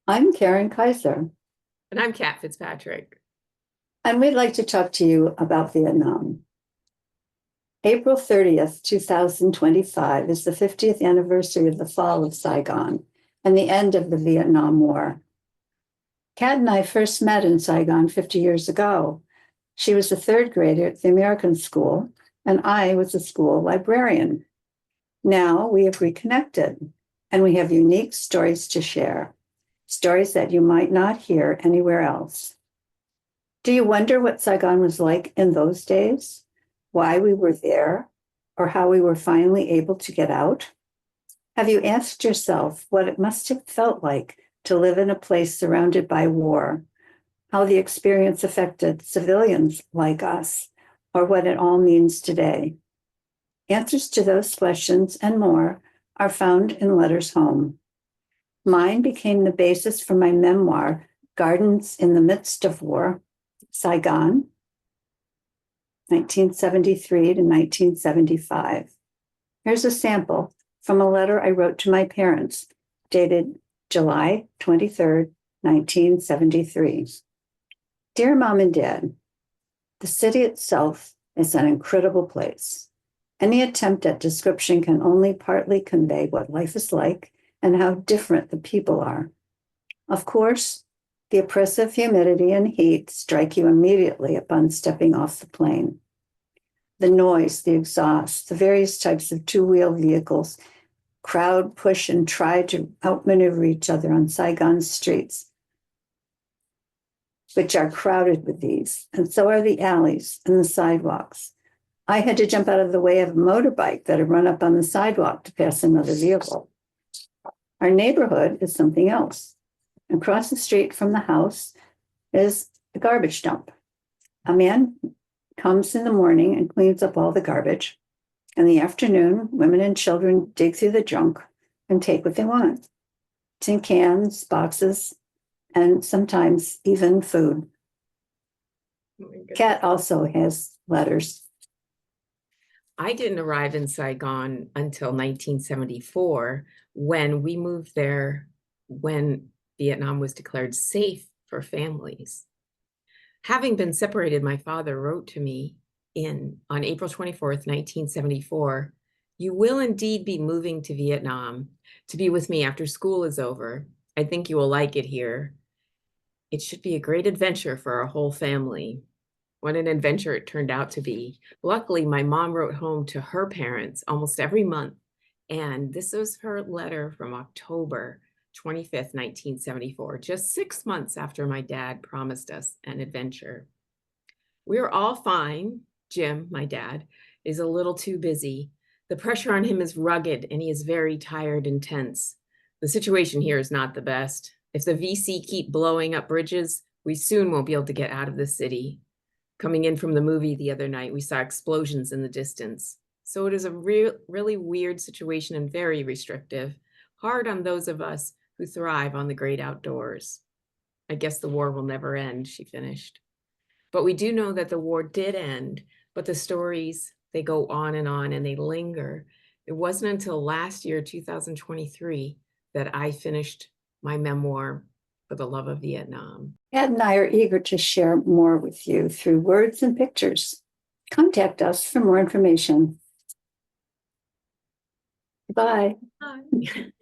I'm Karen Kaiser, And I'm Kat Fitzpatrick. and we'd like to talk to you about Vietnam. April 30th, 2025 is the 50th anniversary of the fall of Saigon and the end of the Vietnam War. Kat and I first met in Saigon 50 years ago. She was a third grader at the American school, and I was a school librarian. Now we have reconnected, and we have unique stories to share, stories that you might not hear anywhere else. Do you wonder what Saigon was like in those days? Why we were there? Or how we were finally able to get out? Have you asked yourself what it must have felt like to live in a place surrounded by war? How the experience affected civilians like us, or what it all means today? Answers to those questions and more are found in Letters Home. Mine became the basis for my memoir, Gardens in the Midst of War, Saigon, 1973 to 1975. Here's a sample from a letter I wrote to my parents, dated July 23rd, 1973. Dear Mom and Dad, the city itself is an incredible place. Any attempt at description can only partly convey what life is like and how different the people are. Of course, the oppressive humidity and heat strike you immediately upon stepping off the plane. The noise, the exhaust, the various types of two-wheel vehicles crowd, push, and try to outmaneuver each other on Saigon's streets, which are crowded with these, and so are the alleys and the sidewalks. I had to jump out of the way of a motorbike that had run up on the sidewalk to pass another vehicle. Our neighborhood is something else. Across the street from the house is a garbage dump. A man comes in the morning and cleans up all the garbage. In the afternoon, women and children dig through the junk and take what they want: tin cans, boxes, and sometimes even food. Kat also has letters. I didn't arrive in Saigon until 1974 when we moved there when Vietnam was declared safe for families. Having been separated, my father wrote to me on April 24th, 1974, "You will indeed be moving to Vietnam to be with me after school is over. I think you will like it here. It should be a great adventure for our whole family." What an adventure it turned out to be. Luckily, my mom wrote home to her parents almost every month, and this was her letter from October 25th, 1974, just 6 months after my dad promised us an adventure. "We're all fine. Jim, my dad, is a little too busy. The pressure on him is rugged, and he is very tired and tense. The situation here is not the best. If the VC keep blowing up bridges, we soon won't be able to get out of the city. Coming in from the movie the other night, we saw explosions in the distance. So it is a really weird situation and very restrictive, hard on those of us who thrive on the great outdoors. I guess the war will never end," she finished. But we do know that the war did end, but the stories, they go on and they linger. It wasn't until last year, 2023, that I finished my memoir, For the Love of Vietnam. Ed and I are eager to share more with you through words and pictures. Contact us for more information. Bye. Bye.